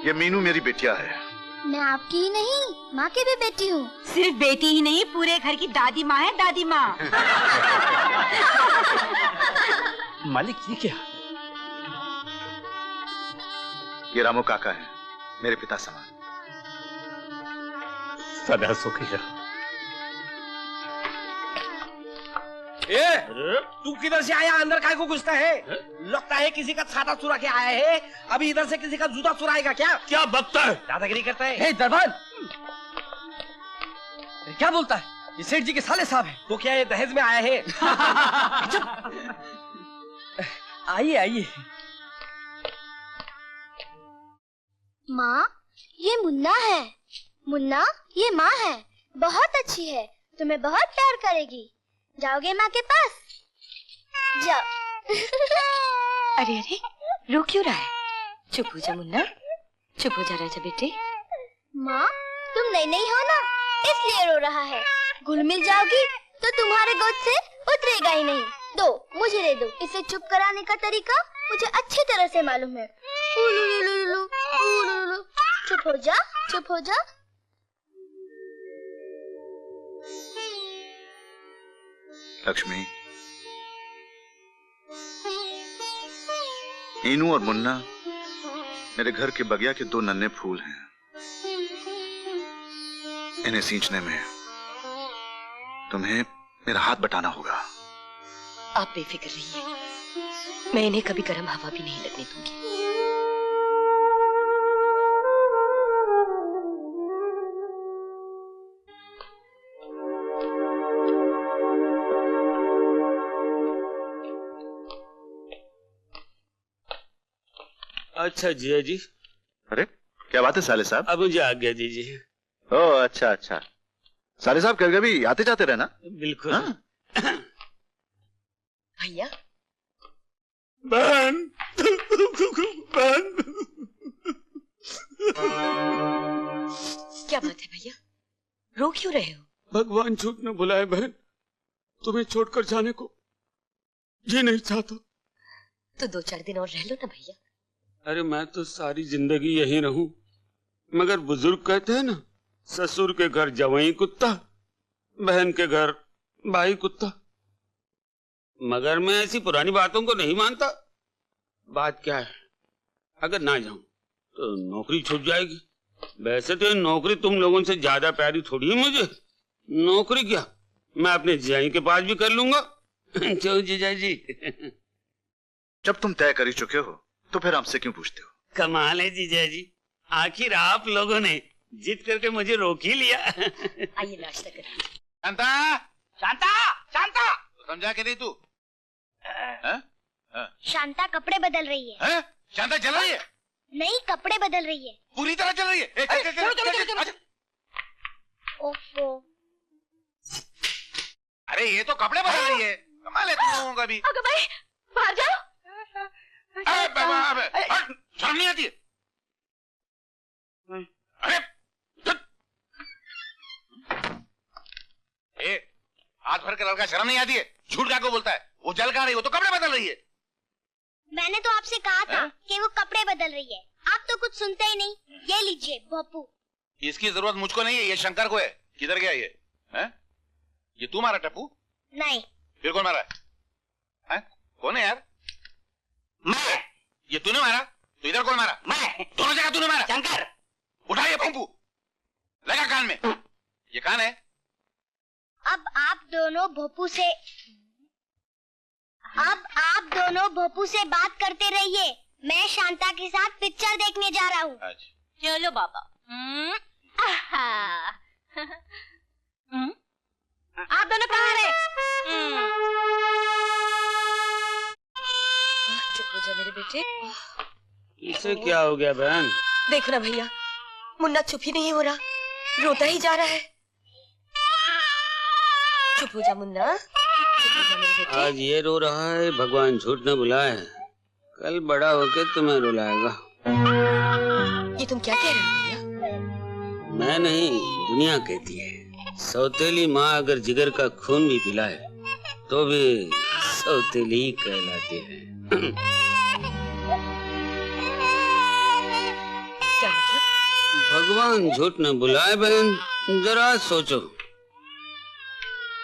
ये मीनू मेरी बेटिया है। मैं आपकी ही नहीं, माँ की भी बेटी हूँ। सिर्फ बेटी ही नहीं, पूरे घर की दादी माँ है, दादी माँ। मालिक ये क्या? ये रामू काका है, मेरे पिता समान। सदा सुखी रहो। तू किधर से आया? अंदर काय को घुसता है? लगता है किसी का छाता चुरा के आया है। अभी इधर से किसी का जूता चुराएगा क्या? क्या बकता है? दादागिरी करता है। हे दरबान, क्या बोलता है? ये सेठ जी के साले साहब हैं। तो क्या ये दहेज में आया है? आइए आइए। माँ, ये मुन्ना है। मुन्ना, ये माँ है, बहुत अच्छी है, तुम्हें बहुत प्यार करेगी। जाओगे माँ के पास? जाओ। अरे अरे, रो क्यों रहा है? चुप हो जा मुन्ना, चुप हो जा राजा बेटे। माँ, तुम नई नई हो ना, इसलिए रो रहा है। घुल मिल जाओगी तो तुम्हारे गोद से उतरेगा ही नहीं। दो, मुझे दे दो। इसे चुप कराने का तरीका मुझे अच्छी तरह से मालूम है। चुप हो जा, चुप हो जा। लक्ष्मी, मीनू और मुन्ना मेरे घर के बगिया के 2 नन्हे फूल हैं। इन्हें सींचने में तुम्हें मेरा हाथ बटाना होगा। आप बेफिक्र रहिए, मैं इन्हें कभी गर्म हवा भी नहीं लगने दूंगी। अच्छा जिया जी। अरे क्या बात है साले साहब? अब मुझे आज्ञा दीजिए। ओह अच्छा अच्छा, साले साहब कभी कभी आते जाते रहना। बिल्कुल। हाँ? भैया। बहन, बहन। क्या बात है भैया, रो क्यों रहे हो? भगवान झूठ न बुलाए बहन, तुम्हें छोड़कर जाने को जी नहीं चाहता। तो 2-4 दिन और रह लो ना भैया। अरे मैं तो सारी जिंदगी यहीं रहूं, मगर बुजुर्ग कहते हैं ना, ससुर के घर जवाई कुत्ता, बहन के घर भाई कुत्ता। मगर मैं ऐसी पुरानी बातों को नहीं मानता। बात क्या है, अगर ना जाऊं तो नौकरी छूट जाएगी। वैसे तो नौकरी तुम लोगों से ज्यादा प्यारी थोड़ी है मुझे। नौकरी क्या, मैं अपने जियाई के पास भी कर लूंगा। क्यों जीजा जी? जब तुम तय कर ही चुके हो तो फिर हमसे क्यों पूछते हो? कमाल है जीजा जी, आखिर आप लोगों ने जिद करके मुझे रोक ही लिया। आइए नाश्ता करिए। शांता, शांता, शांता, समझा के नहीं तू? शांता कपड़े बदल रही है। शांता चल रही है? नहीं, कपड़े बदल रही है। पूरी तरह चल रही है। ओफो। अरे ये तो कपड़े बदल रही है। कमाल है तुम लोगों का भी। अगर भाई बाहर जाओ। शर्म नहीं आती है? अरे हाथ भर के लड़का, शर्म नहीं आती है? झूठ क्या को बोलता है? वो जल कहाँ रही, वो तो कपड़े बदल रही है। मैंने तो आपसे कहा था कि वो कपड़े बदल रही है, आप तो कुछ सुनते ही नहीं। ये लीजिए भोपू। इसकी जरूरत मुझको नहीं है, ये शंकर को है। किधर गया ये? ये तू मारा टप्पू? नहीं। फिर कौन मारा है? कौन है यार? मैं। ये तूने मारा? तो इधर कौन मारा? मैं। दोनों जगह तूने मारा? शंकर। उठा ये पंपू, लगा कान में। ये कान है? अब आप दोनों भोपू से बात करते रहिए। मैं शांता के साथ पिक्चर देखने जा रहा हूँ। चलो बाबा। आप दोनों कहाँ रहे? चुप हो जा मेरे बेटे। इसे क्या हो गया बहन? देखो ना भैया, मुन्ना चुप ही नहीं हो रहा, रोता ही जा रहा है। चुप हो जा मुन्ना, चुप हो जा मेरे बेटे। आज ये रो रहा है, भगवान झूठ न बुलाए, कल बड़ा होके तुम्हें रुलाएगा। ये तुम क्या कह रहे हो भैया? मैं नहीं, दुनिया कहती है। सौतेली माँ अगर जिगर का खून भी पिलाए तो भी सौतेली ही कहलाती है। क्या भगवान झूठ न बुलाए बहन, जरा सोचो।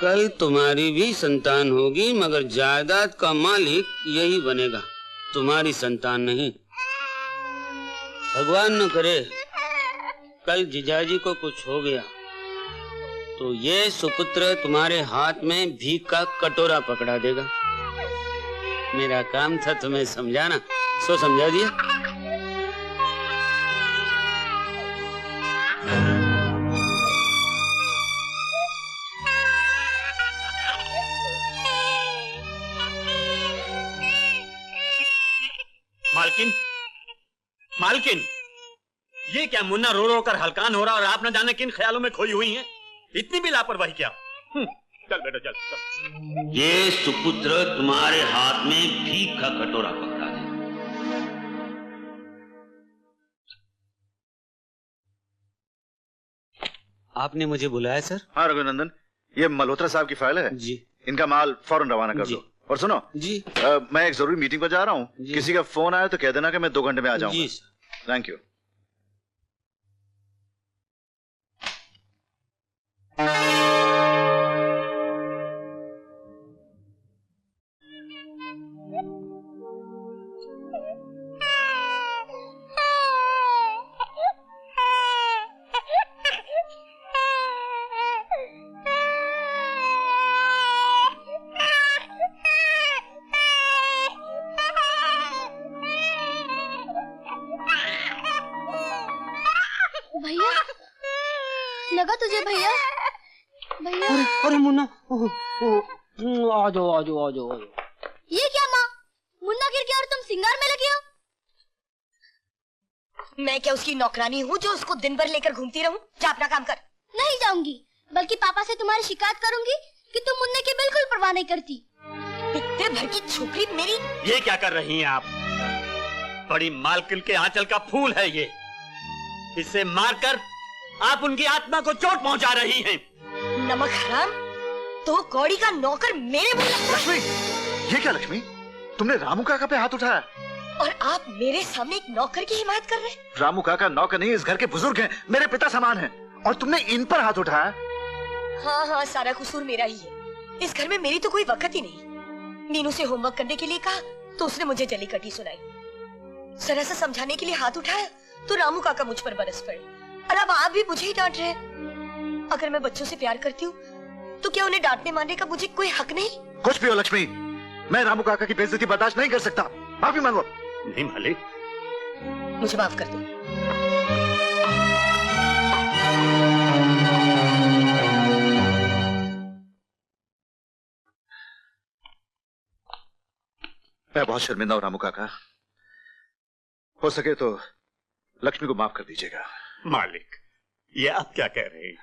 कल तुम्हारी भी संतान होगी, मगर जायदाद का मालिक यही बनेगा, तुम्हारी संतान नहीं। भगवान न करे कल जीजाजी को कुछ हो गया तो ये सुपुत्र तुम्हारे हाथ में भीख का कटोरा पकड़ा देगा। मेरा काम था तुम्हें समझाना, सो समझा दिया। मालकिन, मालकिन, ये क्या मुन्ना रो रो कर हलकान हो रहा और आप न जाने किन ख्यालों में खोई हुई हैं? इतनी भी लापरवाही क्या? चल बेटा चल। ये सुपुत्र तुम्हारे हाथ में भीख का कटोरा पकड़ा दे। आपने मुझे बुलाया सर? हाँ रघुनंदन, ये मल्होत्रा साहब की फाइल है जी। इनका माल फौरन रवाना कर दो। और सुनो जी, मैं एक जरूरी मीटिंग पर जा रहा हूँ, किसी का फोन आया तो कह देना कि मैं 2 घंटे में आ जाऊंगा। जी सर। Thank you. भैया, लगा तुझे भैया? भैया, अरे मुन्ना, आ जाओ आ जाओ आ जाओ। ये क्या माँ? मुन्ना गिर गया और तुम सिंगार में लगे हो? मैं क्या उसकी नौकरानी हूँ जो उसको दिन भर लेकर घूमती रहूं? जा अपना काम कर। नहीं जाऊंगी, बल्कि पापा से तुम्हारी शिकायत करूंगी कि तुम मुन्ने की बिल्कुल परवाह नहीं करती। पित्ते भर की छोकरी मेरी। ये क्या कर रही हैं आप? बड़ी मालकिन के आंचल का फूल है ये। इसे मारकर आप उनकी आत्मा को चोट पहुंचा रही हैं। नमक हराम, तो कौड़ी का नौकर मेरे मुंह लग। लक्ष्मी, ये क्या लक्ष्मी? तुमने रामू काका पे हाथ उठाया? और आप मेरे सामने एक नौकर की हिमायत कर रहे हैं? रामू काका नौकर नहीं, इस घर के बुजुर्ग हैं, मेरे पिता समान हैं, और तुमने इन पर हाथ उठाया? हाँ हाँ, सारा कसूर मेरा ही है। इस घर में मेरी तो कोई वक्त ही नहीं। मीनू से होमवर्क करने के लिए कहा तो उसने मुझे जली कटी सुनाई। जरा सा समझाने के लिए हाथ उठाया तो रामू काका मुझ पर बरस पड़े। और अब आप भी मुझे ही डांट रहे हैं। अगर मैं बच्चों से प्यार करती हूँ तो क्या उन्हें डांटने मारने का मुझे कोई हक नहीं? कुछ भी हो लक्ष्मी, मैं रामू काका की बेइज्जती बर्दाश्त नहीं कर सकता। माफी मांगो। नहीं मालिक, मुझे माफ कर दो। मैं बहुत शर्मिंदा हूँ रामू काका, हो सके तो लक्ष्मी को माफ कर दीजिएगा। मालिक, ये आप क्या कह रहे हैं?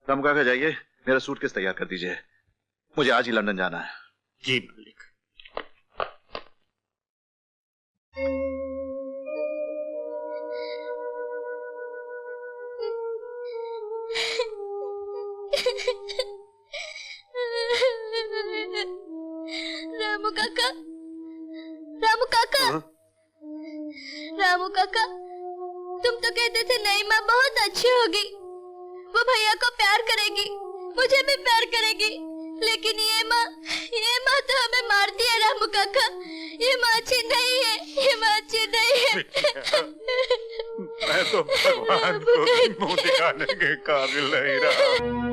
रामू काका जाइए, मेरा सूटकेस तैयार कर दीजिए, मुझे आज ही लंदन जाना है। जी मालिक। रामू काका, रामू काका, रामू काका, तुम तो कहते थे नई माँ बहुत अच्छी होगी, वो भैया को प्यार करेगी, मुझे भी प्यार करेगी, लेकिन ये माँ तो हमें मारती है। रामू काका, ये माँ अच्छी नहीं है, ये माँ अच्छी नहीं है। मैं तो भगवान को मुंह दिखाने के काबिल नहीं रहा।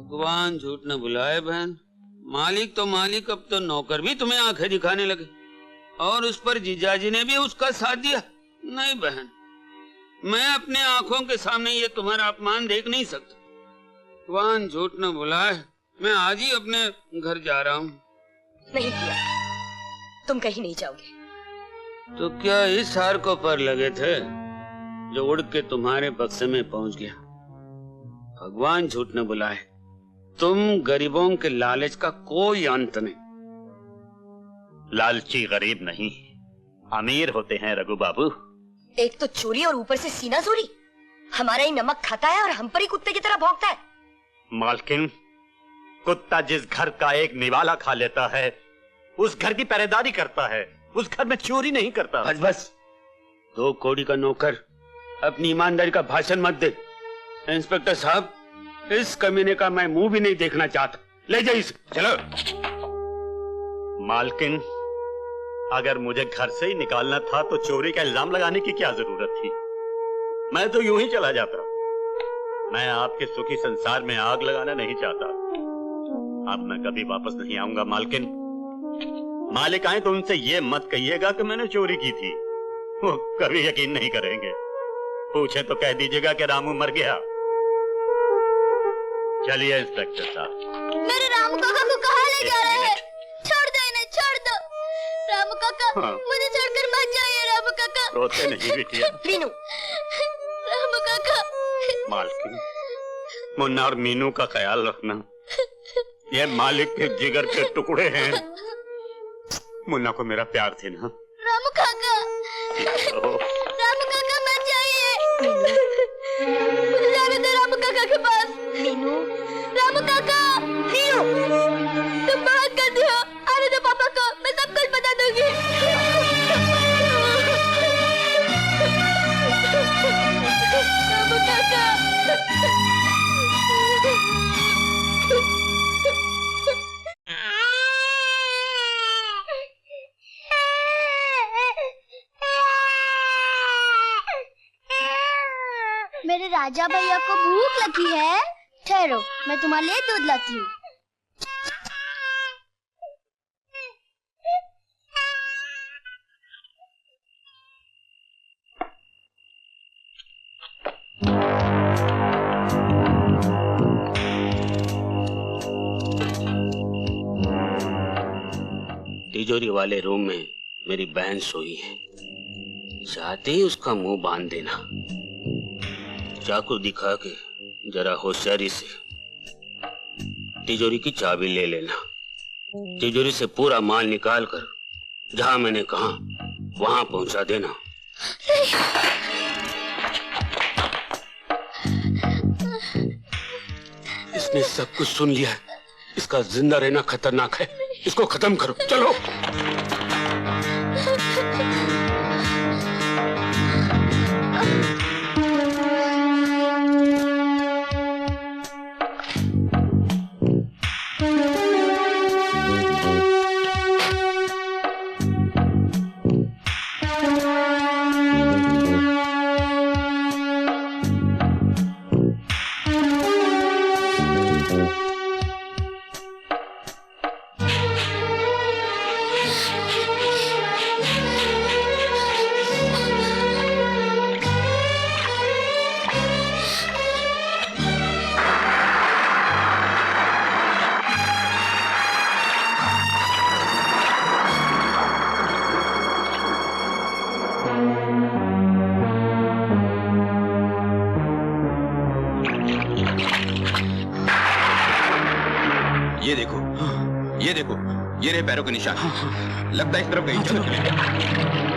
भगवान झूठ न बुलाए बहन, मालिक तो मालिक, अब तो नौकर भी तुम्हें आंखें दिखाने लगे, और उस पर जीजाजी ने भी उसका साथ दिया। नहीं बहन, मैं अपने आंखों के सामने ये तुम्हारा अपमान देख नहीं सकता। भगवान झूठ न बुलाए, मैं आज ही अपने घर जा रहा हूँ। नहीं किया, तुम कहीं नहीं जाओगे। तो क्या इस हार को पर लगे थे जो उड़ के तुम्हारे बक्से में पहुंच गया? भगवान झूठ न बुलाए, तुम गरीबों के लालच का कोई अंत नहीं। लालची गरीब नहीं, अमीर होते हैं रघु बाबू। एक तो चोरी और ऊपर से सीना चोरी। हमारा ही नमक खाता है और हम पर ही कुत्ते की तरह भौंकता है। मालकिन, कुत्ता जिस घर का एक निवाला खा लेता है उस घर की पहरेदारी करता है, उस घर में चोरी नहीं करता। बस बस, 2 कौड़ी का नौकर अपनी ईमानदारी का भाषण मत दे। इंस्पेक्टर साहब, इस कमीने का मैं मुंह भी नहीं देखना चाहता। ले जाइए इसे। चलो। मालकिन, अगर मुझे घर से ही निकालना था तो चोरी का इल्जाम लगाने की क्या जरूरत थी? मैं तो यूं ही चला जाता। मैं आपके सुखी संसार में आग लगाना नहीं चाहता। अब मैं कभी वापस नहीं आऊंगा मालकिन। मालिक आए तो उनसे ये मत कहिएगा कि मैंने चोरी की थी, वो कभी यकीन नहीं करेंगे। पूछे तो कह दीजिएगा कि रामू मर गया। चलिए इंस्पेक्टर साहब। मेरे रामू काका को कहाँ ले जा रहे हैं? छोड़ दो इन्हें, छोड़ दो। रामू काका, हाँ। मुझे छोड़कर मत जाइए रामू काका। रोते नहीं बिटिया। मीनू, रामू काका। मालकिन, मुन्ना और मीनू का ख्याल रखना। ये मालिक के जिगर के टुकड़े हैं। मुन्ना को मेरा प्यार थे ना। रामू काका, रामू काका मत जाइए। मुझे जाने दो रामू काका के पास। मीनू, रामू काका। मीनू, तुम बहुत गंदे हो। आने दो पापा को, मैं सब कुछ बता दूंगी। रामू काका। मेरे राजा भैया को भूख लगी है। ठहरो, मैं तुम्हारे लिए दूध लाती हूँ। तिजोरी वाले रूम में मेरी बहन सोई है। चाहते ही उसका मुंह बांध देना। चाकू दिखा के जरा होशियारी से तिजोरी की चाबी ले लेना। तिजोरी से पूरा माल निकाल कर जहां मैंने कहा वहां पहुंचा देना। इसने सब कुछ सुन लिया है। इसका जिंदा रहना खतरनाक है। इसको खत्म करो। चलो। ये देखो, ये रहे पैरों के निशान। लगता है इस तरफ कहीं चलो।